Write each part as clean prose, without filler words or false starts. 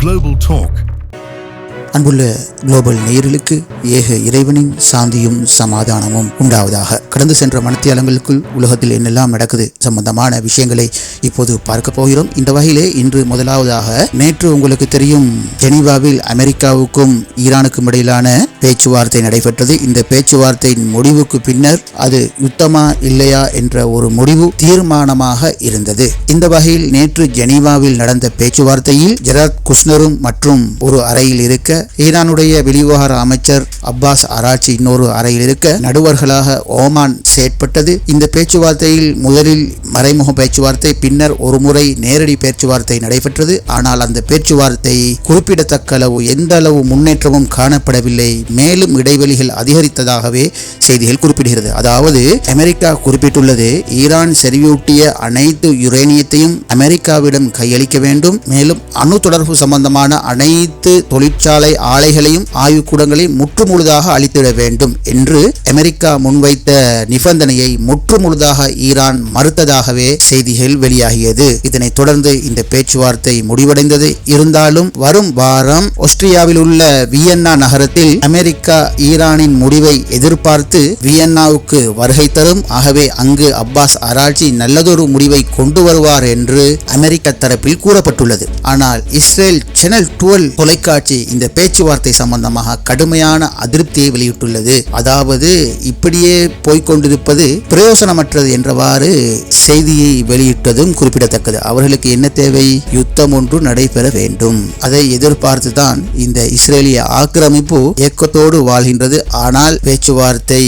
Global Talk. அன்புள்ள global நேயர்களுக்கு ஏக இறைவனின் சாந்தியும் சமாதானமும் உண்டாவதாக. கடந்து சென்ற மணித்தியாலங்களுக்குள் உலகத்தில் என்னெல்லாம் நடக்குது சம்பந்தமான விஷயங்களை இப்போது பார்க்க போகிறோம். இந்த வகையிலே இன்று முதலாவதாக, நேற்று உங்களுக்கு தெரியும், ஜெனீவாவில் அமெரிக்காவுக்கும் ஈரானுக்கும் இடையிலான பேச்சுவார்த்தை நடைபெற்றது. இந்த பேச்சுவார்த்தையின் முடிவுக்கு பின்னர் அது யுத்தமா இல்லையா என்ற ஒரு முடிவு தீர்மானமாக இருந்தது. இந்த வகையில் நேற்று ஜெனீவாவில் நடந்த பேச்சுவார்த்தையில் ஜெரார்ட் குஷ்னரும் மற்றும் ஒரு அறையில் இருக்க, ஈரானுடைய வெளிவிவகார அமைச்சர் அப்பாஸ் அராக்சி இன்னொரு அறையில் இருக்க, நடுவர்களாக ஓமான் செயற்பட்டது. இந்த பேச்சுவார்த்தையில் முதலில் மறைமுக பேச்சுவார்த்தை, பின்னர் ஒரு முறை நேரடி பேச்சுவார்த்தை நடைபெற்றது. ஆனால் அந்த பேச்சுவார்த்தை குறிப்பிடத்தக்க அளவு எந்த அளவு முன்னேற்றமும் காணப்படவில்லை. மேலும் இடைவெளிகள் அதிகரித்ததாகவே செய்திகள் குறிப்பிடுகிறது. அதாவது, அமெரிக்கா குறிப்பிட்டுள்ளது, ஈரான் செறிவூட்டிய அனைத்து யுரேனியத்தையும் அமெரிக்காவிடம் கையளிக்க வேண்டும். மேலும் அணு தொடர்பு சம்பந்தமான அனைத்து தொழிற்சாலை ஆலைகளையும் ஆய்வுக்கூடங்களையும் முற்றுமுழுதாக அழித்திட வேண்டும் என்று அமெரிக்கா முன்வைத்த நிபந்தனையை முற்றுமுழுதாக ஈரான் மறுத்ததாகவே செய்திகள் வெளியாகியது. இதனைத் தொடர்ந்து இந்த பேச்சுவார்த்தை முடிவடைந்தது. இருந்தாலும் வரும் வாரம் ஆஸ்திரியாவில் உள்ள வியன்னா நகரத்தில் அமெரிக்கா ஈரானின் முடிவை எதிர்பார்த்து வியன்னாவுக்கு வருகை தரும். ஆகவே அங்கு அப்பாஸ் அராக்சி நல்லதொரு முடிவை கொண்டு வருவார் என்று அமெரிக்க தரப்பில் கூறப்பட்டுள்ளது. ஆனால் இஸ்ரேல் சேனல் 12 தொலைக்காட்சி இந்த பேச்சுவார்த்தை சம்பந்தமாக கடுமையான அதிருப்தியை வெளியிட்டுள்ளது. அதாவது, இப்படியே போய்கொண்டிருப்பது பிரயோசனமற்றது என்றவாறு செய்தியை வெளியிட்டதும் குறிப்பிடத்தக்கது. அவர்களுக்கு என்ன தேவை? யுத்தம் ஒன்று நடைபெற வேண்டும். அதை எதிர்பார்த்துதான் இந்த இஸ்ரேலிய ஆக்கிரமிப்பு ஏக்கத்தோடு வாழ்கின்றது. ஆனால் பேச்சுவார்த்தை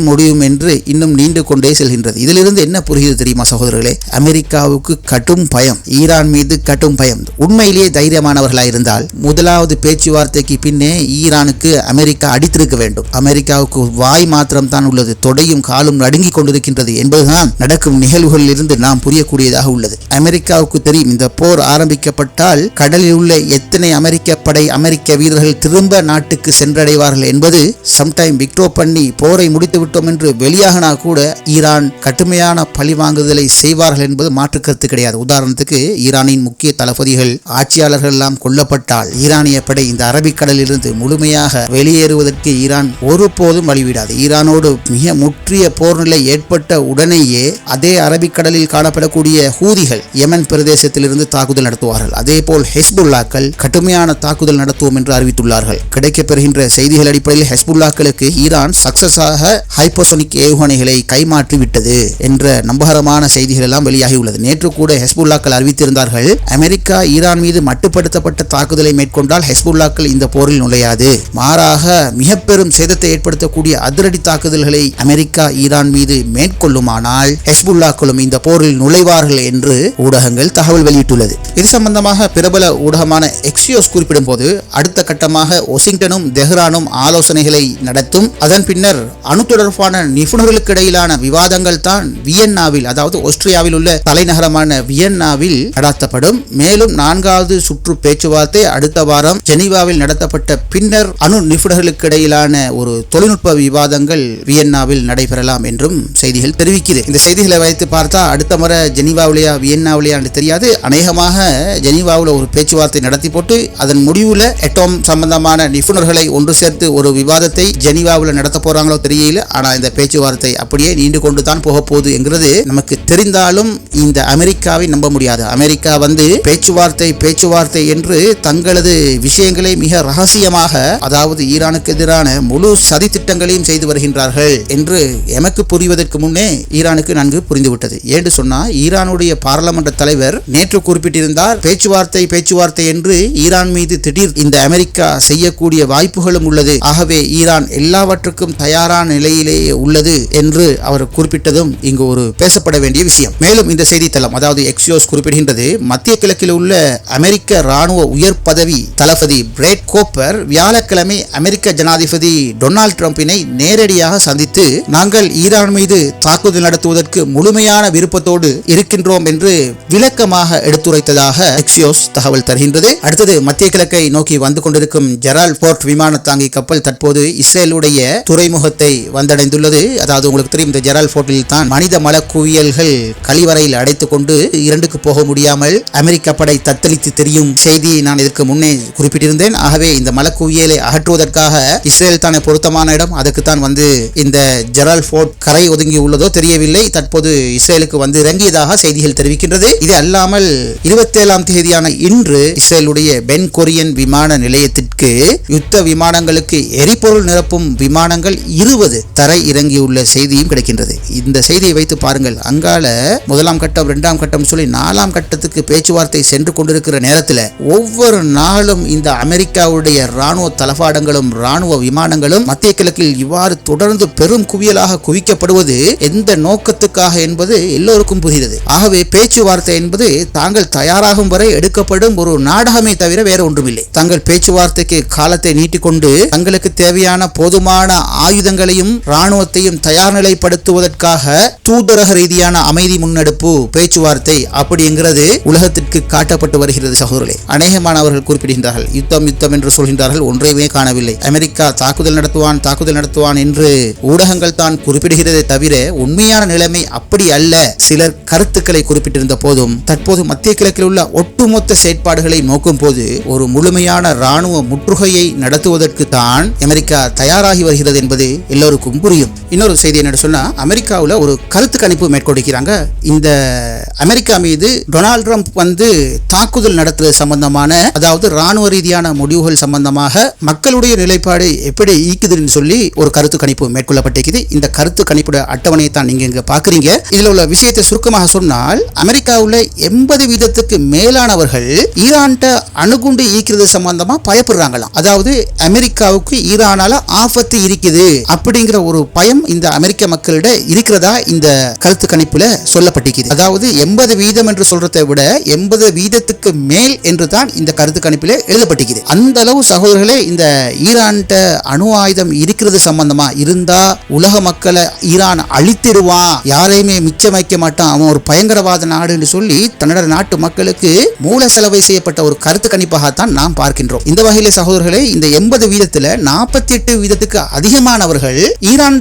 முடியும் என்று இன்னும் நீண்டு கொண்டே செல்கின்றது. இதிலிருந்து என்ன புரிகிறது தெரியுமா சகோதரர்களே? அமெரிக்காவுக்கு கடும் பயம், ஈரான் மீது கடும் பயம். உண்மையிலேயே தைரியமானவர்களாக இருந்தால் முதலாவது பேச்சுவார்த்தைக்கு பின்னே ஈரானுக்கு அமெரிக்கா அடித்திருக்க வேண்டும். அமெரிக்காவுக்கு வாய் மாத்திரம் தான் உள்ளது, தொடையும் காலும் நடுங்கிக் கொண்டிருக்கின்றது என்பதுதான் நடக்கும் நிகழ்வுகளில் இருந்து நாம் புரியக்கூடியதாக உள்ளது. அமெரிக்காவுக்கு தெரியும், இந்த போர் ஆரம்பிக்கப்பட்டால் கடலில் உள்ள எத்தனை அமெரிக்க படை, அமெரிக்க வீரர்கள் திரும்ப நாட்டுக்கு சென்றடைவார்கள் என்பது சம்டைம் விக்டோ பண்ணி போரை முடித்து விட்டோம் என்று வெளியாகனா கூட ஈரான் கடுமையான பழிவாங்குதலை செய்வார்கள் என்பது மாற்று கருத்து கிடையாது. உதாரணத்துக்கு, ஈரானின் முக்கிய தளபதிகள், ஆட்சியாளர்கள் எல்லாம் கொல்லப்பட்டால் ஈரானிய படை இந்த அரபிக்கடலில் இருந்து முழுமையாக வெளியேறுவதற்கு ஈரான் ஒருபோதும் வழிவிடாது. ஈரானோடு மிக முற்றிய போர் நிலை ஏற்பட்ட உடனேயே அதே அரபிக்கடலில் காணப்படக்கூடிய ஹூதிகள் யெமன் பிரதேசத்திலிருந்து தாக்குதல் நடத்துவார்கள். அதே போல் ஹெஸ்புல்லாக்கள் கடுமையான தாக்குதல் நடத்துவோம் என்று அறிவித்துள்ளார்கள். கிடைக்கப்பெறுகின்ற செய்திகள் அடிப்படையில் ஹெஸ்புல்லாக்களுக்கு ஈரான் சக்சஸாக ஹைப்பர்சோனிக் ஏவுகணைகளை கைமாற்றி விட்டது என்ற நம்பகரமான செய்திகள் எல்லாம் வெளியாகியுள்ளது. நேற்று கூட ஹெஸ்புல்லாக்கள் அறிவித்திருந்தார்கள், அமெரிக்கா ஈரான் மீது மட்டுப்படுத்தப்பட்ட தாக்குதலை மேற்கொண்டால் ஹெஸ்புல்லாக்கள் இந்த போரில் நுழையாது, மாறாக மிக பெரும் சேதத்தை ஏற்படுத்தக்கூடிய அதிரடி தாக்குதல்களை அமெரிக்கா ஈரான் மீது மேற்கொள்ளுமானால் ஹெஸ்புல்லாக்களும் இந்த போரில் நுழைவார்கள் என்று ஊடகங்கள் தகவல் வெளியிட்டுள்ளது. இது சம்பந்தமாக பிரபல ஊடகமான எக்ஸியோஸ் குறிப்பிடும் போது, அடுத்த கட்டமாக வாஷிங்டனும் தெஹ்ரானும் ஆலோசனைகளை நடத்தும். அதன் பின்னர் அணு தொடர்பான நிபுணர்களுக்கு இடையிலான விவாதங்கள் தான் வியன்னாவில், அதாவது ஆஸ்திரியாவில் உள்ள தலைநகரமான வியன்னாவில் நடத்தப்படும். மேலும் 4வது சுற்று பேச்சுவார்த்தை அடுத்த வாரம் ஜெனீவாவில் நடத்தப்பட்ட பின்னர் அணு நிபுணர்களுக்கு இடையிலான ஒரு தொழில்நுட்ப விவாதங்கள் வியன்னாவில் நடைபெறலாம் என்றும் செய்திகள் தெரிவிக்கிறது. இந்த செய்திகளை வைத்து பார்த்தா அடுத்த முறை ஜெனீவாவிலேயா வியன்னாவிலேயா என்று தெரியாது. அநேகமாக ஜெனீவாவில் ஒரு பேச்சுவார்த்தை நடத்தி போட்டு அதன் முடிவுல எட்டோம் சம்பந்தமான நிபுணர்களை ஒன்று சேர்த்து ஒரு விவாதத்தை ஜெனீவாவில் நடத்த போறாங்களோ தெரியல. ஆனா இந்த பேச்சுவார்த்தை அப்படியே நீண்டு கொண்டு தான் போக போகுது என்கிறது நமக்கு தெரிந்தாலும் இந்த அமெரிக்காவை நம்ப முடியாது. அமெரிக்கா பேச்சுவார்த்தை என்று தங்களது விஷயங்களை மிக ரகசியமாக, அதாவது ஈரானுக்கு எதிரான முழு சதி திட்டங்களையும் செய்து வருகின்றார்கள் என்று எமக்கு புரிவதற்கு முன்னே ஈரானுக்கு நன்கு புரிந்துவிட்டது. ஏன்னு சொன்னா, ஈரானுடைய பாராளுமன்ற தலைவர் நேற்று குறிப்பிட்டிருந்தார், பேச்சுவார்த்தை என்று ஈரான் மீது திடீர் இந்த அமெரிக்கா செய்யக்கூடிய வாய்ப்புகளும் உள்ளது. ஆகவே ஈரான் எல்லாவற்றுக்கும் தயாரான நிலையிலேயே உள்ளது என்று அவர் குறிப்பிட்டதும் இங்கு ஒரு பேசப்பட வேண்டிய விஷயம். மேலும் இந்த செய்தித்தளம், அதாவது எக்ஸியோஸ் குறிப்பிடுகின்றது, மத்திய கிழக்கில் உள்ள அமெரிக்க ராணுவ உயர் பதவி தளபதி பிரேட் எட் கோப்பர் வியாழக்கிழமை அமெரிக்க ஜனாதிபதி டொனால்ட் ட்ரம்பினை நேரடியாக சந்தித்து நாங்கள் ஈரான் மீது தாக்குதல் நடத்துவதற்கு முழுமையான விருப்பத்தோடு இருக்கின்றோம் என்று விளக்கமாக எடுத்துரைத்ததாக எக்ஸியோஸ் தகவல் தருகின்றது. அடுத்தது மத்திய கிழக்கை நோக்கி வந்து கொண்டிருக்கும் ஜெரால்ட் போர்ட் விமான தாங்கி கப்பல் தற்போது இஸ்ரேலுடைய துறைமுகத்தை வந்தடைந்துள்ளது. அதாவது உங்களுக்கு தெரியும், இந்த ஜெரால்ட் போர்ட்டில் தான் மனித மல குவியல்கள் கழிவறையில் அடைத்துக் கொண்டு இரண்டுக்கு போக முடியாமல் அமெரிக்க படை தத்தளித்து தெரியும் செய்தியை நான் இதற்கு முன்னே குறிப்பிட்டிருந்தேன். ஆகவே இந்த மலக்குவியலை அகற்றுவதற்காக இஸ்ரேல் தானே பொருத்தமான இடம், அதுக்குத்தான் வந்து இந்த ஜெரால்ட் போர்ட் கரை ஒதுங்கி உள்ளதோ தெரியவில்லை. தற்போது இஸ்ரேலுக்கு வந்து இறங்கியதாக செய்திகள் தெரிவிக்கின்றது. இது அல்லாமல் 27ஆம் தேதியான இன்று இஸ்ரேலுடைய பென் கொரியன் விமான நிலையத்திற்கு யுத்த விமானங்களுக்கு எரிபொருள் நிரப்பும் விமானங்கள் 20 தரை இறங்கியுள்ள செய்தியும் கிடைக்கின்றது. இந்த செய்தியை வைத்து பாருங்கள், அங்கால முதலாம் கட்டம் 2ஆம் கட்டம் சொல்லி 4ஆம் கட்டத்துக்கு பேச்சுவார்த்தை சென்று கொண்டிருக்கிற நேரத்தில் ஒவ்வொரு நாளும் இந்த அமெரிக்காவுடைய ராணுவ தளபாடங்களும் ராணுவ விமானங்களும் மத்திய கிழக்கில் இவ்வாறு தொடர்ந்து பெரும் குவியலாக குவிக்கப்படுவது எந்த நோக்கத்துக்காக என்பது எல்லோருக்கும் புரிகிறது. ஆகவே பேச்சுவார்த்தை என்பது தாங்கள் தயாராகும் வரை எடுக்கப்படும் ஒரு நாடகமே தவிர வேற ஒன்றுமில்லை. தங்கள் பேச்சுவார்த்தைக்கு காலத்தை நீட்டிக்கொண்டு தங்களுக்கு தேவையான போதுமான ஆயுதங்களையும் ராணுவத்தையும் தயார் நிலைப்படுத்துவதற்காக தூதரக ரீதியான அமைதி முன்னெடுப்பு பேச்சுவார்த்தை அப்படிங்கிறது உலகத்திற்கு காட்டப்பட்டு வருகிறது. சகோதரர்களே, அநேகமானவர்கள் குறிப்பிடுகின்றார்கள், யுத்தம் யுத்தம் என்று சொல்கின்றார்கள், ஒன்றையுமே காணவில்லை. அமெரிக்கா தாக்குதல் நடத்துவான் என்று ஊடகங்கள் தான் குறிப்பிடுகிறதே தவிர உண்மையான நிலைமை அப்படி அல்ல. சிலர் கருத்துக்களை குறிப்பிட்டிருந்த போதும் தற்போது மத்திய கிழக்கில் உள்ள ஒட்டுமொத்த செயற்பாடுகளை நோக்கும் போது ஒரு முழுமையான ராணுவ முற்றுகையை நடத்துவதற்கு தான் அமெரிக்கா தயாராகி வருகிறது என்பது எல்லோருக்கும் புரியும். இன்னொரு செய்தி என்ன சொன்னா, அமெரிக்காவில் ஒரு கருத்து கணிப்பு மேற்கொண்டிருக்கிறாங்க. இந்த அமெரிக்கா மீது டொனால்ட் ட்ரம்ப் வந்து தாக்குதல் நடத்துவது சம்பந்தமான, அதாவது ராணுவ ரீதியான முடிவுகள் சம்பந்தமாக மக்களுடைய நிலைப்பாடு எப்படி ஈக்குதுன்னு சொல்லி ஒரு கருத்து கணிப்பு மேற்கொள்ளப்பட்டிருக்கிறது. இந்த கருத்து கணிப்புடைய அட்டவணையை தான் நீங்க இங்க பாக்குறீங்க. இதுல உள்ள விஷயத்தை சுருக்கமாக சொன்னால், அமெரிக்காவுல 80% மேலானவர்கள் ஈரான்ட்ட அணுகுண்டு ஈக்கிறது சம்பந்தமா பயப்படுறாங்களாம். அதாவது அமெரிக்காவுக்கு ஈரானால ஆபத்து இருக்குது அப்படிங்கிற ஒரு பயம் இந்த அமெரிக்க மக்களிட இருக்கிறதா இந்த கருத்து கணிப்புல சொல்லப்பட்டிருக்கிறது. அதாவது 80% என்று சொல்றதை விட 80% மேல் என்று தான் இந்த கருத்து கணிப்பிலே எழுதப்பட்டிருக்கிறது. அந்த அளவு சகோதரர்களே, இந்த ஈரான்ட்ட அணு ஆயுதம் இருக்கிறது சம்பந்தமா இருந்தா உலக மக்களை ஈரான் அழித்திடுவான், யாரையுமே மிச்சம் வைக்க மாட்டான், அவன் ஒரு பயங்கரவாத நாடு என்று சொல்லி தன்னோட நாட்டு மக்களுக்கு மூல செலவை செய்யப்பட்ட ஒரு கருத்து கணிப்பாகத்தான் நாம் பார்க்கின்றோம். இந்த வகையிலே சகோதரர்களே, இந்த 80%ல 48% அதிகமானவர்கள் ஈரான்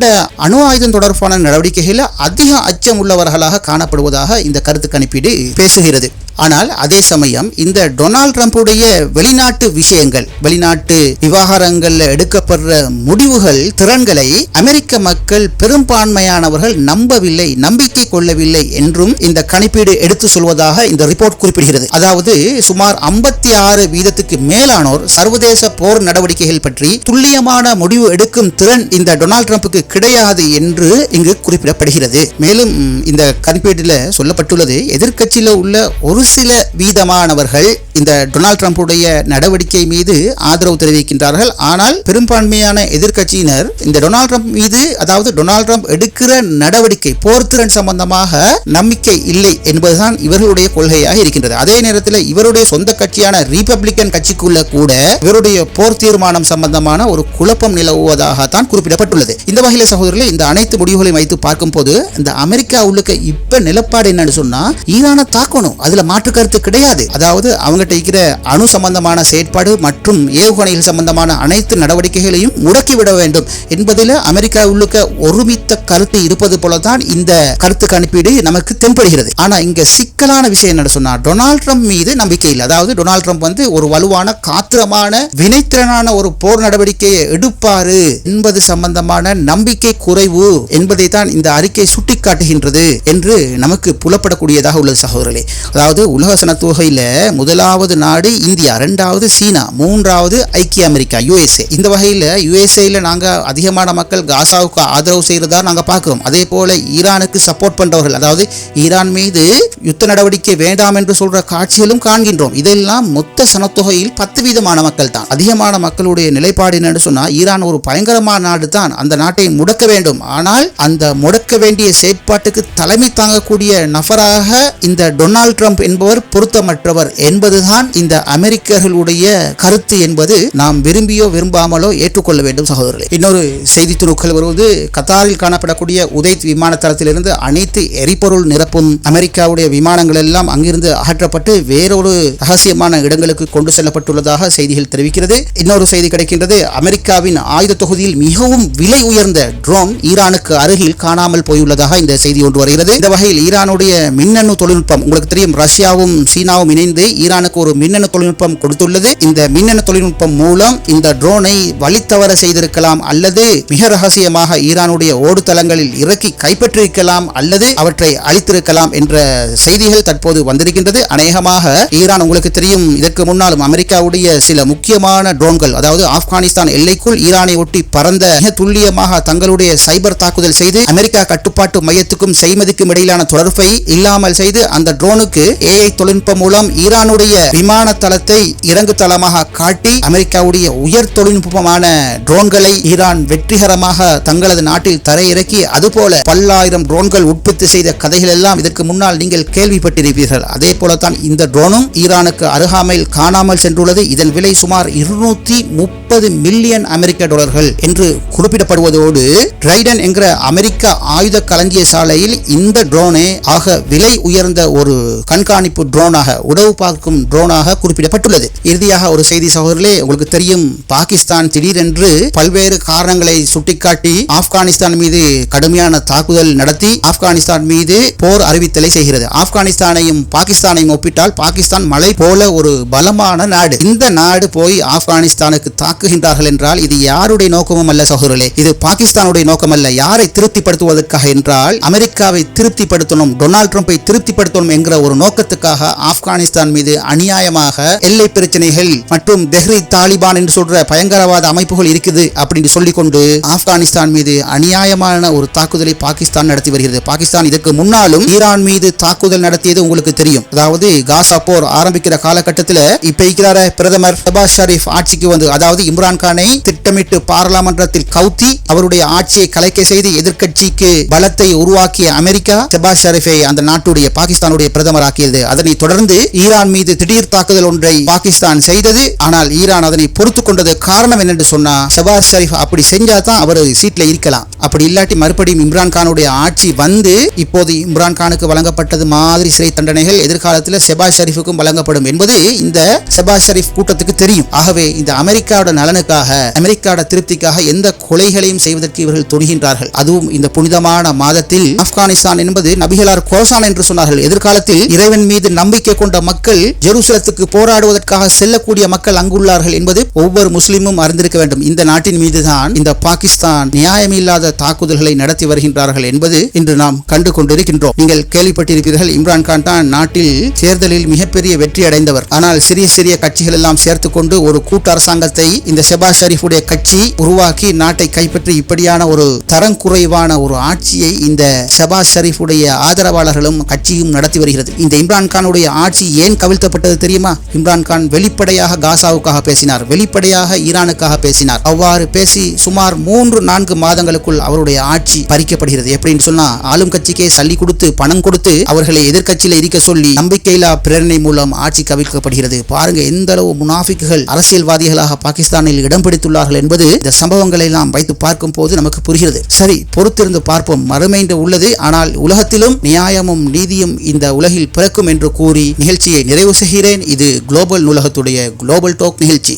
அணு ஆயுதம் தொடர்பான நடவடிக்கைகளில் அதிக அச்சம் உள்ளவர்களாக காணப்படுவதாக இந்த கருத்து கணிப்பீடு பேசுகிறது. ஆனால் அதே சமயம் இந்த டொனால்ட் ட்ரம்புடைய வெளிநாட்டு விஷயங்கள், வெளிநாட்டு விவகாரங்கள்ல எடுக்கப்படுற முடிவுகள், திறன்களை அமெரிக்க மக்கள் பெரும்பான்மையானவர்கள் நம்பவில்லை, நம்பிக்கை கொள்ளவில்லை என்றும் இந்த கணிப்பீடு எடுத்து சொல்வதாக இந்த ரிப்போர்ட் குறிப்பிடுகிறது. அதாவது சுமார் 56% மேலானோர் சர்வதேச போர் நடவடிக்கைகள் பற்றி துல்லியமான முடிவு எடுக்கும் திறன் இந்த டொனால்ட் ட்ரம்புக்கு கிடையாது என்று இங்கு குறிப்பிடப்படுகிறது. மேலும் இந்த கணிப்பீட்டில் சொல்லப்பட்டுள்ளது, எதிர்க்கட்சியில் உள்ள ஒரு சில வீதமானவர்கள் இந்த டொனால்ட் ட்ரம்புடைய நடவடிக்கை மீது ஆதரவு தெரிவிக்கின்றார்கள். ஆனால் பெரும்பான்மையான எதிர்க்கட்சியினர் இந்த டொனால்ட் ட்ரம்ப் மீது, அதாவது டொனால்ட் ட்ரம்ப் எடுக்கிற நடவடிக்கை போர்த்திறன் சம்பந்தமாக நம்பிக்கை இல்லை என்பதுதான் இவர்களுடைய கொள்கையாக இருக்கின்றது. அதே நேரத்தில் இவருடைய சொந்த கட்சியான ரிபப்ளிக்கன் கட்சிக்குள்ள கூட இவருடைய போர் தீர்மானம் சம்பந்தமான ஒரு குழப்பம் நிலவுவதாகத்தான் குறிப்பிடப்பட்டுள்ளது. இந்த வகையில் சகோதரர்களே, இந்த அனைத்து முடிவுகளையும் வைத்து பார்க்கும் போது இந்த அமெரிக்கா உள்ளுக்க இப்ப நிலப்பாடு என்னன்னு சொன்னா, ஈரானை தாக்கணும், அதுல மாற்று கருத்து கிடையாது. அதாவது அவங்ககிட்ட இருக்கிற அணு சம்பந்தமான செயற்பாடு மற்றும் ஏவுகணைகள் சம்பந்தமான அனைத்து நடவடிக்கைகளையும் முடக்கிவிட வேண்டும் என்பதில் அமெரிக்கா உள்ளுக்க ஒருமித்த கருத்து இருப்பது போலதான் இந்த கருத்து கணிப்பீடு நமக்கு தென்படுகிறது. ஆனா இங்க சிக்கலான விஷயம் என்ன சொன்னா, டொனால்ட் ட்ரம்ப் மீது நம்பிக்கை இல்லை. அதாவது டொனால்ட் ட்ரம்ப் வந்து ஒரு வலுவான காத்திரமான வினைத்திறனான ஒரு போர் நடவடிக்கையை எடுப்பாரு என்பது சம்பந்தமான நம்பிக்கை குறைவு என்பதை தான் இந்த அறிக்கை சுட்டிக்காட்டுகின்றது என்று நமக்கு புலப்படக்கூடியதாக உள்ளது சகோதரர்களே. அதாவது உலக சனத்தொகையில முதலாவது நாடு இந்தியா, இரண்டாவது சீனா, மூன்றாவது ஐக்கிய அமெரிக்கா USA. இந்த வகையில் USAல நாங்க அதிகமான மக்கள் காசாவுக்கு ஆதரவு செய்யறதா நாங்க பார்க்கிறோம். அதே போல ஈரானுக்கு சப்போர்ட் பண்றவர்கள், அதாவது ஈரான் மீது யுத்த நடவடிக்கை வேண்டாம் என்று சொல்ற காட்சிகளும் காண்கின்றோம். இதெல்லாம் மொத்த சனத்தொகையில் 10% மக்கள் தான். அதிகமான மக்களுடைய நிலைப்பாடு என்னன்னு சொன்னா, ஈரான் ஒரு பயங்கரமான நாடு தான், அந்த நாட்டை முடக்க வேண்டும். ஆனால் அந்த முடக்க வேண்டிய செயற்பாட்டுக்கு தலைமை தாங்கக்கூடிய நபராக இந்த டொனால்ட் ட்ரம்ப் என்பவர் பொருத்தமற்றவர் என்பதுதான் இந்த அமெரிக்கர்களுடைய கருத்து என்பது நாம் விரும்பியோ விரும்பாமலோ ஏற்றுக்கொள்ள வேண்டும் சகோதரர்களே. இன்னொரு செய்தி துணுக்கள் வருவது கத்தாரில் காணப்படக்கூடிய உதைத் விமான தளத்திலிருந்து அனைத்து எரிபொருள் நிரப்பும் அமெரிக்காவுடைய விமானங்கள் எல்லாம் அங்கிருந்து அகற்றப்பட்டு வேறொரு ரகசியமான இடங்களுக்கு கொண்டு செல்லப்பட்டுள்ளதாக செய்திகள் தெரிவிக்கிறது. இன்னொரு செய்தி கிடைக்கின்றது. அமெரிக்காவின் ஆயுத தொகுதியில் மிகவும் விலை உயர்ந்த ட்ரோன் ஈரானுக்கு அருகில் காணாமல் போயுள்ளதாக இந்த செய்தி ஒன்று வருகிறது. இந்த வகையில் ஈரானுடைய மின்னணு தொழில்நுட்பம், உங்களுக்கு தெரியும் ரஷ்யாவும் சீனாவும் இணைந்து ஈரானுக்கு ஒரு மின்னணு தொழில்நுட்பம் கொடுத்துள்ளது. இந்த மின்னணு தொழில்நுட்பம் மூலம் இந்த ட்ரோனை வழித்தவற செய்திருக்கலாம், அல்லது மிக ரகசியமாக ஈரானுடைய ஓடுதளங்களில் இறக்கி கைப்பற்றிருக்கலாம், அல்லது அவற்றை அழித்திருக்கலாம் என்ற செய்திகள் தற்போது வந்திருக்கின்றது. அநேகமாக ஈரான், உங்களுக்கு தெரியும் இதற்கு முன்னாலும் அமெரிக்காவுடைய சில முக்கியமான ட்ரோன்கள், அதாவது ஆப்கானிஸ்தான் எல்லைக்குள் ஈரானை ஒட்டி பறந்த மிக துல்லியமாக தங்களுடைய சைபர் தாக்குதல் செய்து அமெரிக்கா கட்டுப்பாட்டு மையத்துக்கும் செய்மதிக்கும் இடையிலான தொடர்பை இல்லாமல் செய்து அந்த ட்ரோனுக்கு AI தொழில்நுட்பம் மூலம் ஈரானுடைய விமான தளத்தை இறங்கு தளமாக காட்டி அமெரிக்காவுடைய உயர் தொழில்நுட்பமான ட்ரோன்களை ஈரான் வெற்றிகரமாக தங்களது நாட்டில் தரையிறக்கி அதுபோல பல்லாயிரம் ட்ரோன்கள் உற்பத்தி செய்த கதைகள் எல்லாம் இதற்கு முன்னால் நீங்கள் கேள்விப்பட்டிருப்பீர்கள். அதே போலத்தான் இந்த ட்ரோனும் ஈரானுக்கு அருகாமையில் காணாமல் சென்றுள்ளது. இதன் விலை சுமார் 230 மில்லியன் அமெரிக்க டாலர்கள் என்று குறிப்பிடப்படுவதோடு ட்ரைடன் என்கிற அமெரிக்க ஆயுத களஞ்சிய சாலையில் இந்த ட்ரோனே ஆக விலை உயர்ந்த ஒரு கண்காணிப்பு ட்ரோனாக, உளவு பார்க்கும் ட்ரோனாக குறிப்பிடப்பட்டுள்ளது. இறுதியாக ஒரு செய்தி சகோதரர்களே, உங்களுக்கு தெரியும் பாகிஸ்தான் திடீரென்று பல்வேறு காரணங்களை சுட்டிக்காட்டி ஆப்கானிஸ்தான் மீது கடுமையான தாக்குதல் நடத்தி ஆப்கானிஸ்தான் மீது போர் அறிவித்தலை செய்கிறது. ஆப்கானிஸ்தானையும் பாகிஸ்தானையும் ஒப்பிட்டால் பாகிஸ்தான் மலை போல ஒரு பலமான நாடு. இந்த நாடு போய் ஆப்கானிஸ்தானுக்கு தாக்குகின்றார்கள் என்றால் இது யாருடைய நோக்கமும் அல்ல சகோதரர்களே, இது பாகிஸ்தானுடைய நோக்கம் அல்ல. யாரை திருப்திப்படுத்துவதற்காக என்றால் அமெரிக்காவை திருப்திப்படுத்தணும், டொனால்ட் ட்ரம்பை திருப்திப்படுத்தணும் என்கிற ஒரு நோக்கத்துக்காக ஆப்கானிஸ்தான் மீது அநியாயமாக எல்லை பிரச்சனைகள் மற்றும் தெஹ்ரீக் தாலிபான் என்று சொல்ற பயங்கரவாத அமைப்புகள் இருக்குது அப்படின்னு சொல்லிக்கொண்டு ஆப்கானிஸ்தான் மீது அநியாயமான ஒரு தாக்குதலை பாகிஸ்தான் நடத்தி வருகிறது. பாகிஸ்தான் இதற்கு முன்னாலும் ஈரான் மீது தாக்குதல் நடத்தியது உங்களுக்கு தெரியும். அதாவது காசா போர் ஆரம்பிக்கிற காலகட்டத்தில் இப்ப இருக்கிற பிரதமர் ஷபாஸ் ஷரீப் ஆட்சிக்கு வந்து, அதாவது இம்ரான் கானை திட்டமிட்டு பாராளுமன்றத்தில் கவுத்தி அவருடைய ஆட்சியை கலைக்க செய்து எதிர்க்கட்சிக்கு பலத்தை உருவாக்கிய அமெரிக்கா ஷபாஸ் ஷரீஃபை அந்த நாட்டுடைய பாகிஸ்தானுடைய பிரதமர் ஆக்கியது. அதனை தொடர்ந்து ஈரான் மீது திடீர் தாக்குதல் ஒன்றை பாகிஸ்தான் செய்தது. ஆனால் ஈரான் அதனை பொறுத்து கொண்டது. காரணம் என்னென்று சொன்னா, ஷபாஸ் ஷரீப் அப்படி செஞ்சா தான் அவர் சீட்ல இருக்கலாம், அப்படி இல்லாட்டி மறுபடியும் இம்ரான் கானுடைய ஆட்சி வந்து இப்போது இம்ரான் கானுக்கு வழங்கப்பட்டது மாதிரி சிறை தண்டனைகள் எதிர்காலத்தில் ஷபாஸ் ஷரீஃபுக்கும் வழங்கப்படும் என்பது இந்த ஷபாஸ் ஷரீப் கூட்டத்துக்கு தெரியும். ஆகவே இந்த அமெரிக்காவோட நலனுக்காக, அமெரிக்காவோட திருப்திக்காக எந்த கொலைகளையும் செய்வதற்கு இவர்கள் துணிகின்றார்கள். அதுவும் இந்த புனிதமான மாதத்தில். ஆப்கானிஸ்தான் என்பது நபிகளார் கோசான் என்று சொன்னார்கள். எதிர்காலத்தில் இறைவன் மீது நம்பிக்கை கொண்ட மக்கள் ஜெருசலத்துக்கு போராடுவதற்காக செல்லக்கூடிய மக்கள் அங்குள்ளார்கள் என்பது ஒவ்வொரு முஸ்லிமும் அறிந்திருக்க வேண்டும். இந்த நாட்டின் மீதுதான் இந்த பாகிஸ்தான் நியாயமில்லாத தாக்குதல்களை நடத்தி வருகின்றார்கள் என்பது இன்று நாம் கண்டு கொண்டிருக்கின்றோம். நீங்கள் கேள்விப்பட்டிருப்பீர்கள், இம்ரான் கான் தான் நாட்டில் தேர்தலில் மிகப்பெரிய வெற்றி அடைந்தவர். ஆனால் சிறிய சிறிய கட்சிகள் எல்லாம் சேர்த்துக் கொண்டு ஒரு கூட்டு அரசாங்கத்தை இந்த ஷபாஸ் ஷரீஃபுடைய கட்சி உருவாக்கி நாட்டை கைப்பற்றி இப்படியான ஒரு தரங்குறைவான ஒரு ஆட்சியை இந்த ஷபாஸ் ஷரீஃபுடைய ஆதரவாளர்களும் கட்சியும் நடத்தி வருகிறது. இந்த இம்ரான் கானுடைய ஆட்சி ஏன் கவிழ்த்தப்பட்டது தெரியுமா? இம்ரான் கான் வெளிப்படையாக காசாவுக்காக பேசினார், வெளிப்படையாக ஈரானுக்காக பேசினார். அவ்வாறு பேசி சுமார் 3-4 மாதங்களுக்குள் அவருடைய ஆட்சி பறிக்கப்படுகிறது. எப்படின்னு சொன்னா, ஆளும் கட்சிக்கே சல்லி கொடுத்து பணம் கொடுத்து அவர்களை எதிர்கட்சியில இருக்க சொல்லி நம்பிக்கையில்லா பிரேரணை மூலம் ஆட்சி கவிழ்க்கப்படுகிறது. பாருங்க எந்த அளவு முனாஃபிக்குகள் அரசியல்வாதிகளாக பாகிஸ்தானில் இடம் பிடித்துள்ளார்கள் என்பது இந்த சம்பவங்களை எல்லாம் வைத்து பார்க்கும் போது நமக்கு புரிகிறது. சரி, பொறுத்திருந்து பார்ப்போம். மறுமை உள்ளது, ஆனால் உலகத்திலும் நியாயமும் நீதியும் இந்த உலகில் பிறக்கும் என்று கூறி நிகழ்ச்சியை நிறைவு செய்கிறேன். இது குளோபல் நூலகத்துடைய குளோபல் டாக் நிகழ்ச்சி.